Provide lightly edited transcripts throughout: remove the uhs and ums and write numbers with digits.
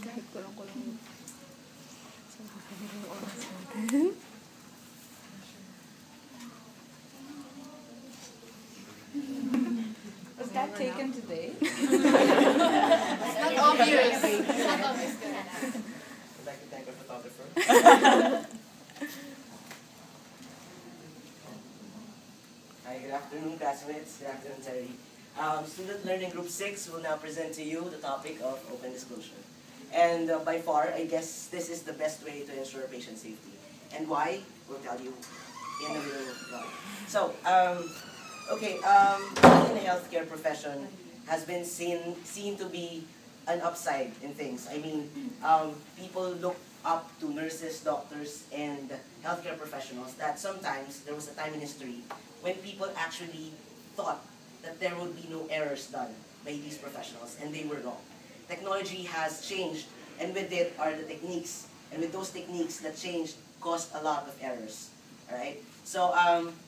Was that taken today? It's not obvious. It's not obvious. I'd like to thank our photographer. Hi, good afternoon, classmates. Good afternoon, Terry. Student Learning Group 6 will now present to you the topic of open disclosure. And by far, I guess this is the best way to ensure patient safety. And why? We'll tell you in a little while. So, being in the healthcare profession has been seen to be an upside in things. I mean, people look up to nurses, doctors, and healthcare professionals that sometimes there was a time in history when people actually thought that there would be no errors done by these professionals, and they were wrong. Technology has changed, and with it are the techniques, and with those techniques that changed caused a lot of errors. All right. So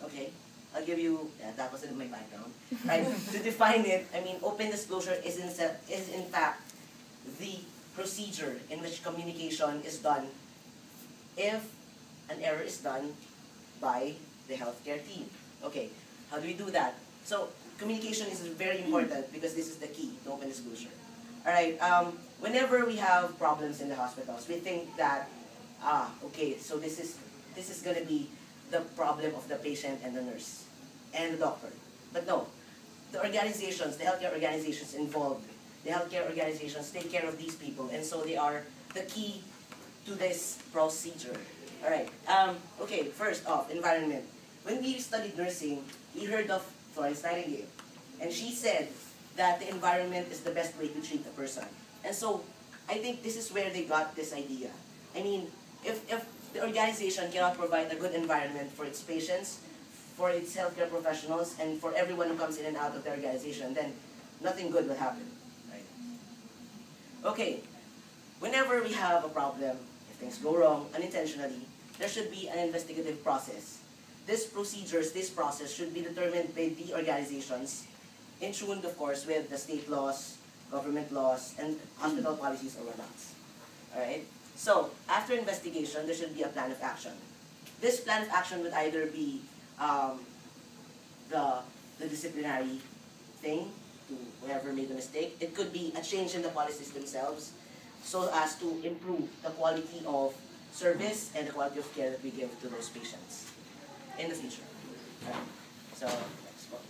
okay, I'll give you. Yeah, that wasn't my background. Right. To define it, I mean, open disclosure is in fact the procedure in which communication is done if an error is done by the healthcare team. Okay, how do we do that? So communication is very important because this is the key to open disclosure. All right. Whenever we have problems in the hospitals, we think that okay, so this is going to be the problem of the patient and the nurse and the doctor. But no, the organizations, the healthcare organizations involved, the healthcare organizations take care of these people, and so they are the key to this procedure. All right. Okay. First off, environment. When we studied nursing, we heard of Florence Nightingale, and she said that the environment is the best way to treat a person. And so, I think this is where they got this idea. I mean, if the organization cannot provide a good environment for its patients, for its healthcare professionals, and for everyone who comes in and out of the organization, then nothing good will happen. Right? Okay, whenever we have a problem, if things go wrong unintentionally, there should be an investigative process. This process should be determined by the organizations, in tune, of course, with the state laws, government laws, and hospital policies or whatnots. All right. So after investigation, there should be a plan of action. This plan of action would either be the disciplinary thing to whoever made the mistake. It could be a change in the policies themselves, so as to improve the quality of service and the quality of care that we give to those patients in the future. Right. So next one.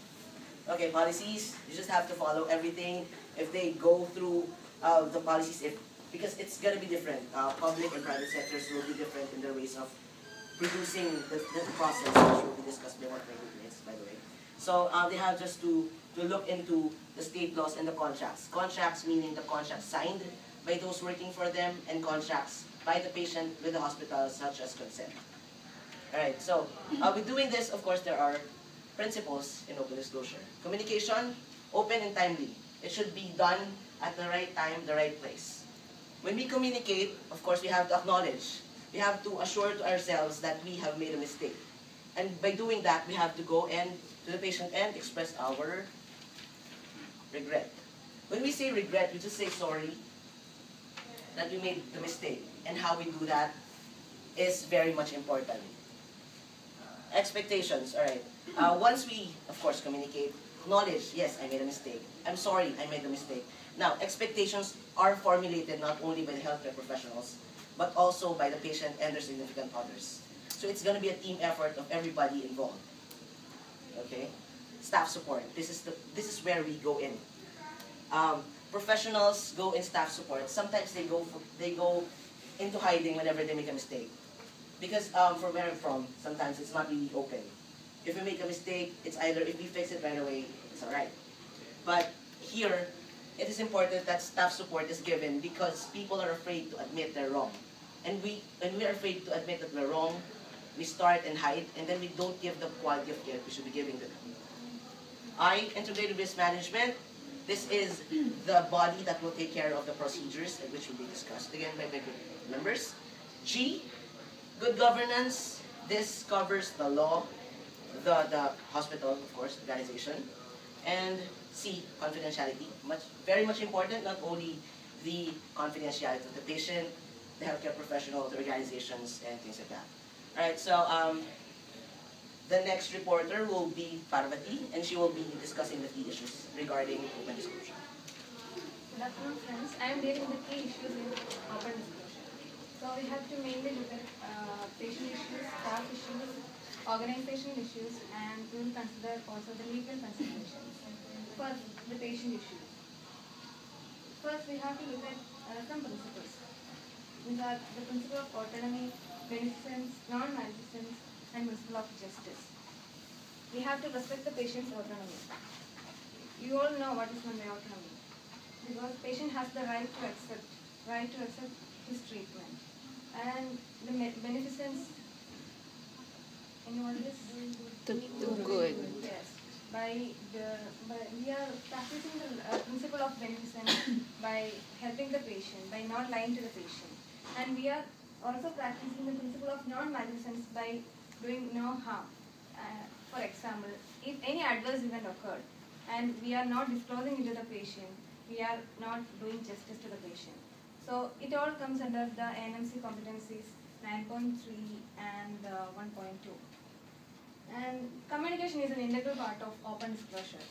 Okay, policies. You just have to follow everything. If they go through the policies, because it's going to be different. Public and private sectors will be different in their ways of producing the process, which will be discussed by one of my roommates, by the way. So they have just to look into the state laws and the contracts. Contracts meaning the contracts signed by those working for them, and contracts by the patient with the hospital, such as consent. Alright, so with doing this, of course, there are principles in open disclosure. Communication, open and timely. It should be done at the right time, the right place. When we communicate, of course, we have to acknowledge. We have to assure to ourselves that we have made a mistake. And by doing that, we have to go to the patient and express our regret. When we say regret, we just say sorry that we made the mistake. And how we do that is very much important. Expectations, all right. Once we, of course, communicate, acknowledge, yes, I made a mistake. I'm sorry, I made a mistake. Now, expectations are formulated not only by the healthcare professionals, but also by the patient and their significant others. So it's going to be a team effort of everybody involved. Okay? Staff support. This is where we go in. Professionals go in staff support. Sometimes they go into hiding whenever they make a mistake. Because from where I'm from, sometimes it's not really open. If we make a mistake, it's either if we fix it right away, it's alright. But here, it is important that staff support is given because people are afraid to admit they're wrong. And when we are afraid to admit that we're wrong, we start and hide, and then we don't give the quality of care we should be giving to them. Integrated risk management. This is the body that will take care of the procedures, which will be discussed again by my group members. G, good governance. This covers the law, the hospital, of course, organization. And C, confidentiality. Very much important, not only the confidentiality of the patient, the healthcare professional, the organizations, and things like that. Alright, so the next reporter will be Parvati, and she will be discussing the key issues regarding open disclosure. Good afternoon, friends. I am dealing with key issues in open disclosure. So we have to mainly look at patient issues, staff issues, organizational issues, and we will consider also the legal considerations. First, the patient issues. First, we have to look at some principles. These are the principle of autonomy, beneficence, non-malfeasance, and principle of justice. We have to respect the patient's autonomy. You all know what is meant by autonomy. Because patient has the right to accept his treatment. And the beneficence, anyone is? To do good. Yes. We are practicing the principle of beneficence by helping the patient, by not lying to the patient. And we are also practicing the principle of non-malfeasance by doing no harm. For example, if any adverse event occurred and we are not disclosing it to the patient, we are not doing justice to the patient. So it all comes under the NMC competencies 9.3 and 1.2. And communication is an integral part of open disclosure.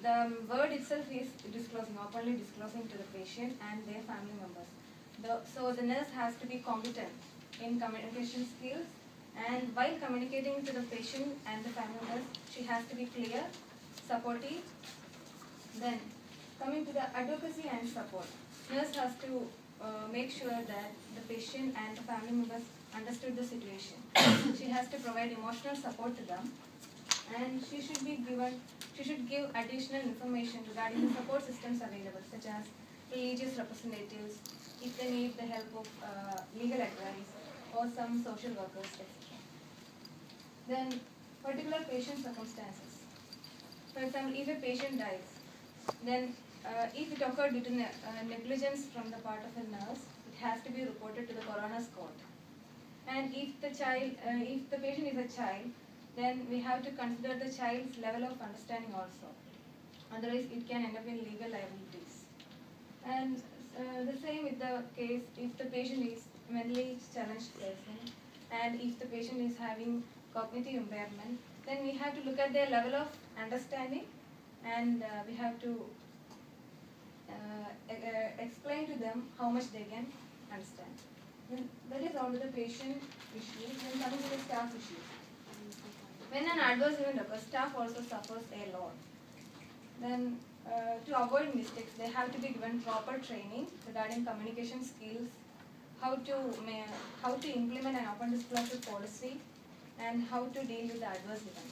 The word itself is disclosing, openly disclosing to the patient and their family members. So the nurse has to be competent in communication skills, and while communicating to the patient and the family members, she has to be clear, supportive. Then, coming to the advocacy and support, nurse has to make sure that the patient and the family members understood the situation. She has to provide emotional support to them, and she should give additional information regarding the support systems available, such as religious representatives, if they need the help of legal advice, or some social workers, etc. Then, particular patient circumstances. For example, if a patient dies, then if it occurred due to negligence from the part of a nurse, it has to be reported to the coroner's court. And if the patient is a child, then we have to consider the child's level of understanding also. Otherwise, it can end up in legal liabilities. And the same with the case if the patient is mentally challenged person, and if the patient is having cognitive impairment, then we have to look at their level of understanding, and we have to explain to them how much they can understand. Then that is all the patient issues. Then coming to the staff issues. When an adverse event occurs, staff also suffers a lot. Then to avoid mistakes, they have to be given proper training regarding communication skills, how to implement an open disclosure policy, and how to deal with the adverse event.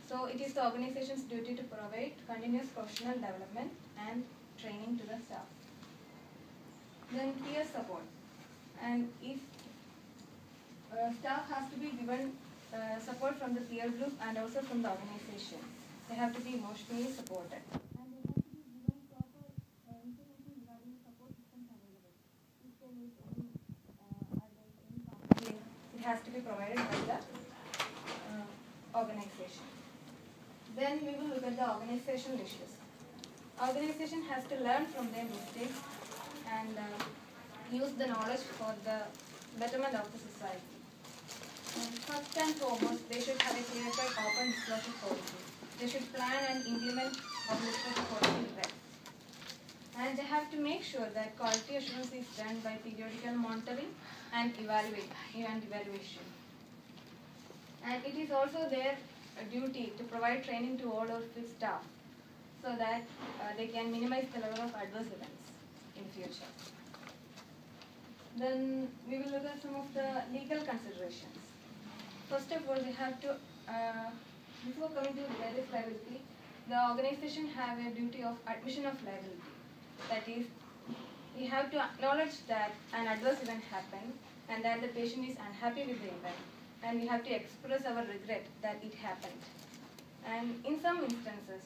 So it is the organization's duty to provide continuous professional development and training to the staff. Then peer support. And if staff has to be given support from the peer group and also from the organization, they have to be emotionally supported. And they have to be given proper information regarding the support systems available. If there is any conflict, it has to be provided by the organization. Then we will look at the organizational issues. Organization has to learn from their mistakes and use the knowledge for the betterment of the society. First and foremost, they should have a clear-cut open disclosure policy. They should plan and implement open disclosure policy well. And they have to make sure that quality assurance is done by periodical monitoring and evaluation. And it is also their duty to provide training to all of the staff so that they can minimize the level of adverse events in future. Then we will look at some of the legal considerations. First of all, we have to, before coming to various liability, the organization have a duty of admission of liability. That is, we have to acknowledge that an adverse event happened and that the patient is unhappy with the event, and we have to express our regret that it happened. And in some instances,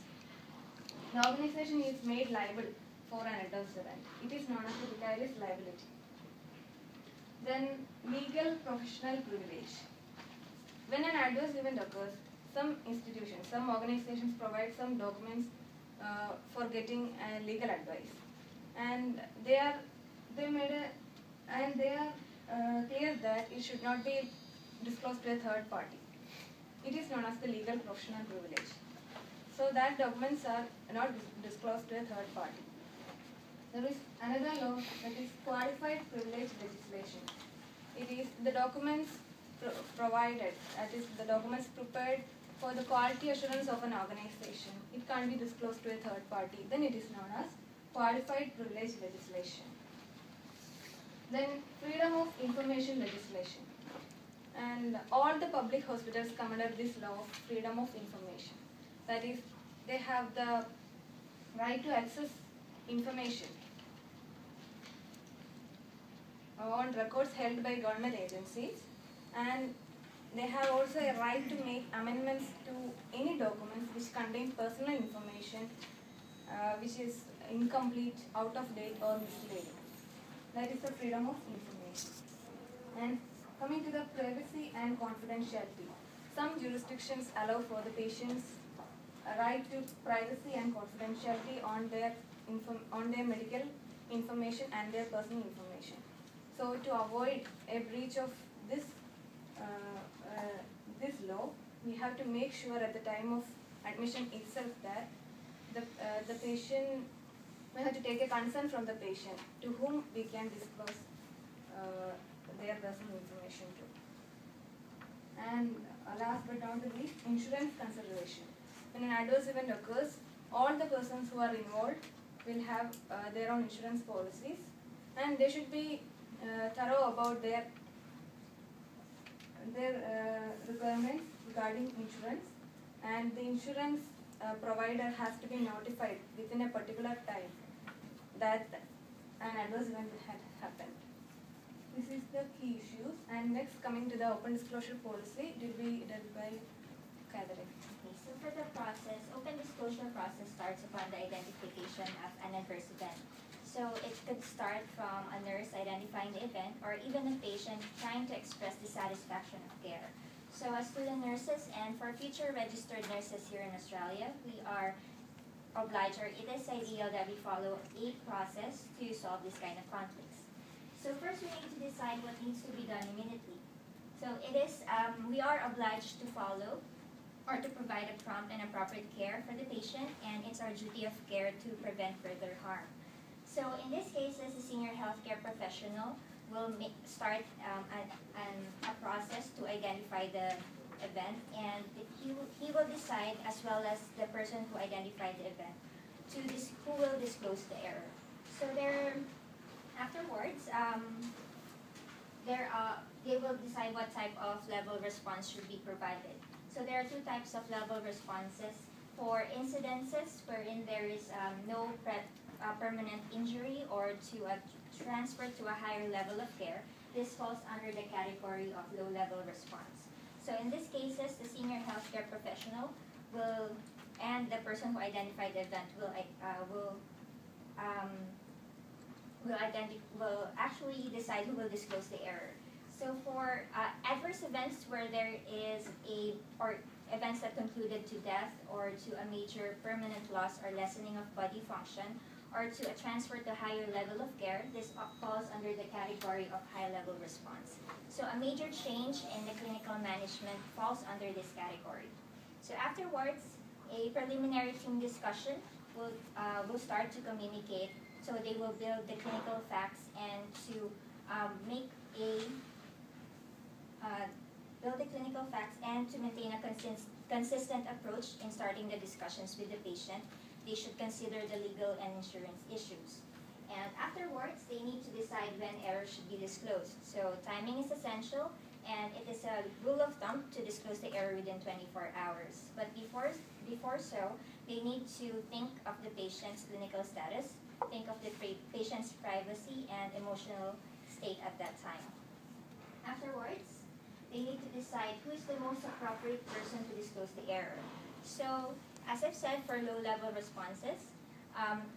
the organization is made liable for an adverse event. It is known as the vicarious liability. Then, legal professional privilege. When an adverse event occurs, some institutions, some organizations provide some documents for getting legal advice. And they are they made a, and they are clear that it should not be disclosed to a third party. It is known as the legal professional privilege. So that documents are not disclosed to a third party. There is another law that is qualified privilege legislation. It is the documents provided, that is the documents prepared for the quality assurance of an organization. It can't be disclosed to a third party. Then it is known as qualified privilege legislation. Then freedom of information legislation. And all the public hospitals come under this law of freedom of information. That is, they have the right to access information on records held by government agencies, and they have also a right to make amendments to any documents which contain personal information which is incomplete, out of date or misleading. That is the freedom of information. And coming to the privacy and confidentiality. Some jurisdictions allow for the patient's right to privacy and confidentiality on their medical information and their personal information. So to avoid a breach of this this law, we have to make sure at the time of admission itself that the patient, we have to take a consent from the patient to whom we can disclose their personal information to. And last but not the least, insurance consideration. When an adverse event occurs, all the persons who are involved will have their own insurance policies, and they should be thorough about their requirements regarding insurance, and the insurance provider has to be notified within a particular time that an adverse event had happened. This is the key issues. And next, coming to the open disclosure policy, it will be dealt by Catherine. Okay, so for the process, open disclosure process starts upon the identification of an adverse event. So it could start from a nurse identifying the event, or even a patient trying to express dissatisfaction of care. So as student nurses and for future registered nurses here in Australia, we are obliged, or it is ideal that we follow a process to solve this kind of conflicts. So first we need to decide what needs to be done immediately. So it is, we are obliged to follow or to provide a prompt and appropriate care for the patient, and it's our duty of care to prevent further harm. So in this case, as a senior healthcare professional, will start a process to identify the event, and he will decide, as well as the person who identified the event, who will disclose the error. So afterwards, they will decide what type of level response should be provided. So there are two types of level responses. For incidences wherein there is no permanent injury or to a transfer to a higher level of care, this falls under the category of low-level response. So in these cases, the senior healthcare professional and the person who identified the event will actually decide who will disclose the error. So for adverse events where there is or events that concluded to death or to a major permanent loss or lessening of body function, or to a transfer to higher level of care, this falls under the category of high-level response. So a major change in the clinical management falls under this category. So afterwards, a preliminary team discussion will start to communicate. So they will build the clinical facts and to maintain a consistent approach in starting the discussions with the patient. They should consider the legal and insurance issues. And afterwards, they need to decide when errors should be disclosed. So timing is essential, and it is a rule of thumb to disclose the error within 24 hours. But before so, they need to think of the patient's clinical status, think of the patient's privacy and emotional state at that time. Afterwards, they need to decide who is the most appropriate person to disclose the error. So, as I've said, for low-level responses,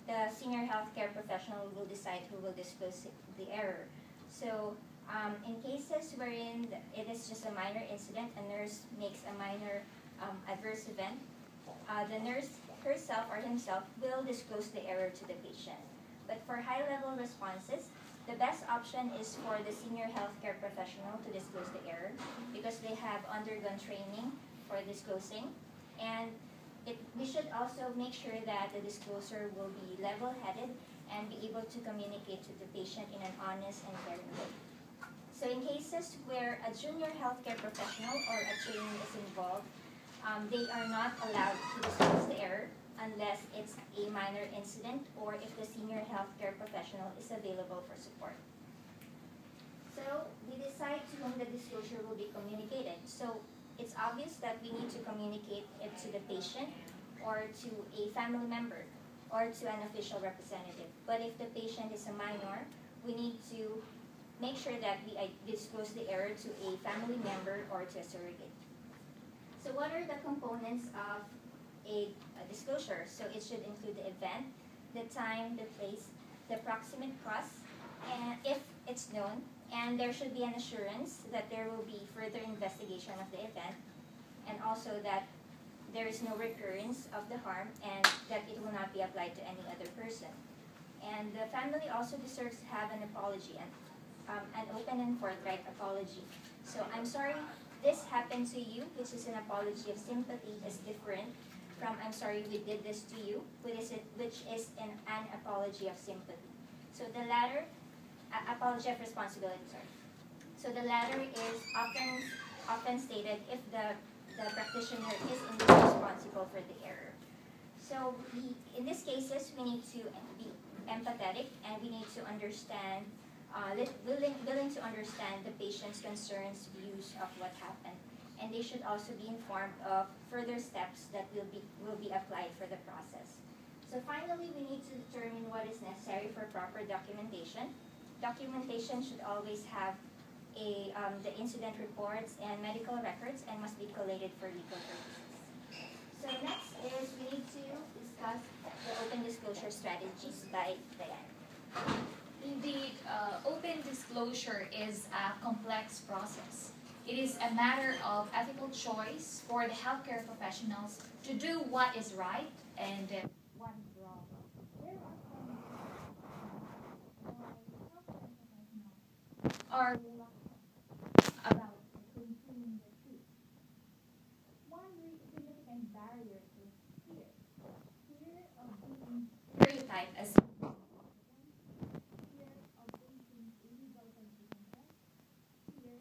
the senior healthcare professional will decide who will disclose the error. So, in cases wherein it is just a minor incident, a nurse makes a minor adverse event, the nurse herself or himself will disclose the error to the patient. But for high-level responses, the best option is for the senior healthcare professional to disclose the error because they have undergone training for disclosing. And we should also make sure that the disclosure will be level-headed and be able to communicate to the patient in an honest and fair way. So in cases where a junior healthcare professional or a trainee is involved, they are not allowed to disclose the error unless it's a minor incident or if the senior healthcare professional is available for support. So we decide to whom the disclosure will be communicated. So it's obvious that we need to communicate it to the patient or to a family member or to an official representative. But if the patient is a minor, we need to make sure that we disclose the error to a family member or to a surrogate. So what are the components of a disclosure? So it should include the event, the time, the place, the proximate cause, and if it's known, and there should be an assurance that there will be further investigation of the event, and also that there is no recurrence of the harm and that it will not be applied to any other person. And the family also deserves to have an apology, an open and forthright apology. So I'm sorry this happened to you, which is an apology of sympathy, is different from I'm sorry we did this to you, which is an apology of sympathy. So the latter, apology of responsibility, sorry. So the latter is often stated if the practitioner is indeed responsible for the error. So in these cases, we need to be empathetic and we need to understand, willing to understand the patient's concerns, views of what happened. And they should also be informed of further steps that will be applied for the process. So finally, we need to determine what is necessary for proper documentation. Documentation should always have the incident reports and medical records and must be collated for legal purposes. So next is we need to discuss the open disclosure strategies by Diane. Indeed, open disclosure is a complex process. It is a matter of ethical choice for the healthcare professionals to do what is right and what is wrong. There are some healthcare professionals are reluctant about concealing the truth. One significant barrier is fear. Fear of being stereotyped as fear of facing illegal consequences, fear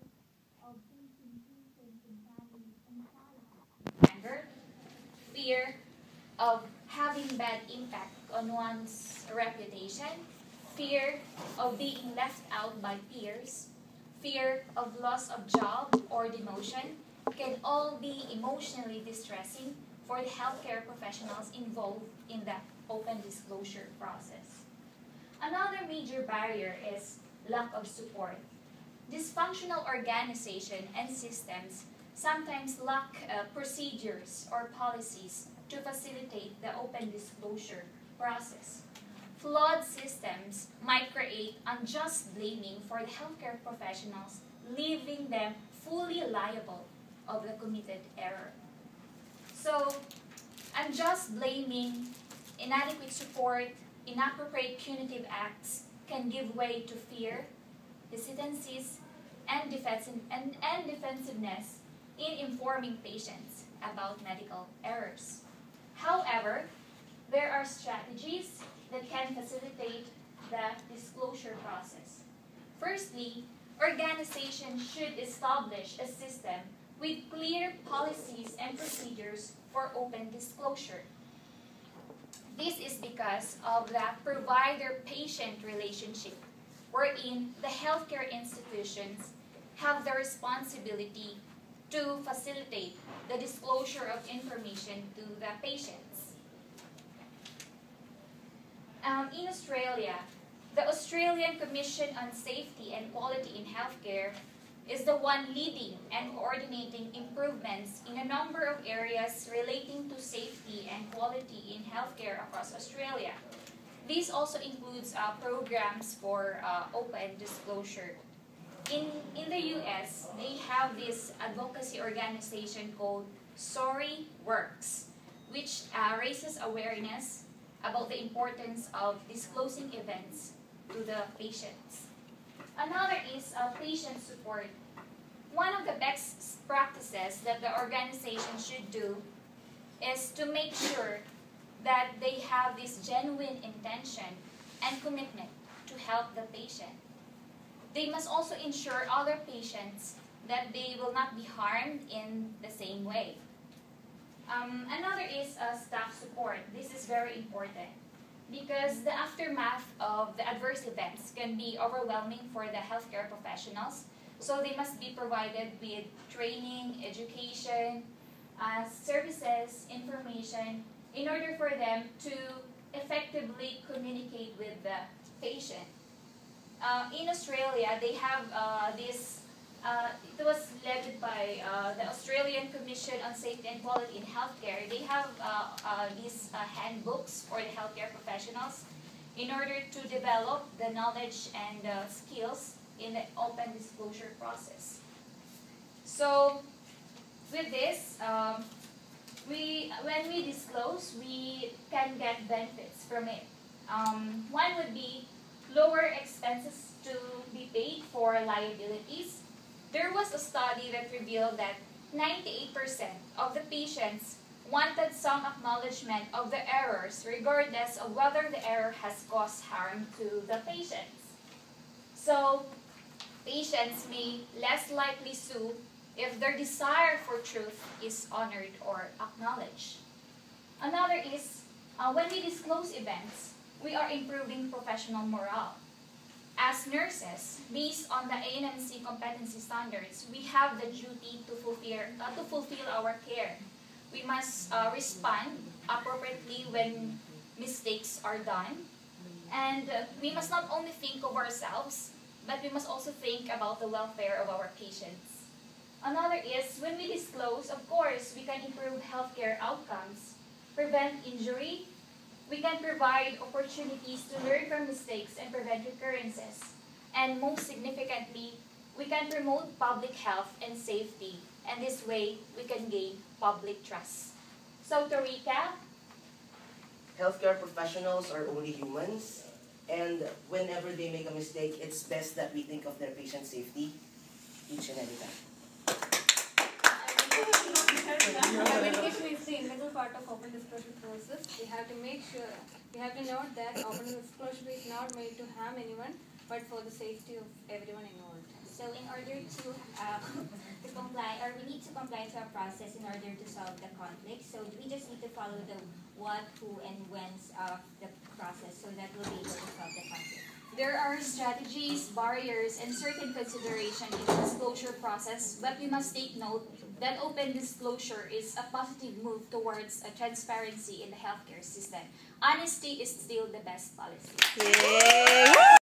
of facing patients and families and anger, fear of having bad impact on one's reputation, fear of being left out by peers, fear of loss of job or demotion can all be emotionally distressing for the healthcare professionals involved in the open disclosure process. Another major barrier is lack of support. Dysfunctional organization and systems sometimes lack procedures or policies to facilitate the open disclosure process. Flawed systems might create unjust blaming for the healthcare professionals, leaving them fully liable of the committed error. So, unjust blaming, inadequate support, inappropriate punitive acts can give way to fear, hesitancies, and defensiveness in informing patients about medical errors. However, there are strategies that can facilitate the disclosure process. Firstly, organizations should establish a system with clear policies and procedures for open disclosure. This is because of the provider-patient relationship, wherein the healthcare institutions have the responsibility to facilitate the disclosure of information to the patients. In Australia, the Australian Commission on Safety and Quality in Healthcare is the one leading and coordinating improvements in a number of areas relating to safety and quality in healthcare across Australia. This also includes programs for open disclosure. In the US, they have this advocacy organization called Sorry Works, which raises awareness about the importance of disclosing events to the patients. Another is patient support. One of the best practices that the organization should do is to make sure that they have this genuine intention and commitment to help the patient. They must also ensure other patients that they will not be harmed in the same way. Another is staff support. This is very important because the aftermath of the adverse events can be overwhelming for the healthcare professionals. So they must be provided with training, education, services, information in order for them to effectively communicate with the patient. In Australia, they have it was led by the Australian Commission on Safety and Quality in Healthcare. They have these handbooks for the healthcare professionals in order to develop the knowledge and skills in the open disclosure process. So, with this, when we disclose, we can get benefits from it. One would be lower expenses to be paid for liabilities. There was a study that revealed that 98% of the patients wanted some acknowledgement of the errors regardless of whether the error has caused harm to the patients. So, patients may less likely sue if their desire for truth is honored or acknowledged. Another is, when we disclose events, we are improving professional morale. As nurses, based on the ANMC competency standards, we have the duty to fulfill our care. We must respond appropriately when mistakes are done. And we must not only think of ourselves, but we must also think about the welfare of our patients. Another is, when we disclose, of course, we can improve healthcare outcomes, prevent injury, we can provide opportunities to learn from mistakes and prevent recurrences. And most significantly, we can promote public health and safety. And this way, we can gain public trust. So to recap, Healthcare professionals are only humans, and whenever they make a mistake, it's best that we think of their patient safety each and every time. Communication is the integral part of open disclosure process. We have to make sure, we have to note that open disclosure is not made to harm anyone, but for the safety of everyone involved. so in order to comply, or we need to comply to a process in order to solve the conflict. So we just need to follow the what, who, and whens of the process so that we'll be able to solve the conflict. There are strategies, barriers, and certain consideration in the disclosure process, but we must take note that open disclosure is a positive move towards a transparency in the healthcare system. Honesty is still the best policy. Yay!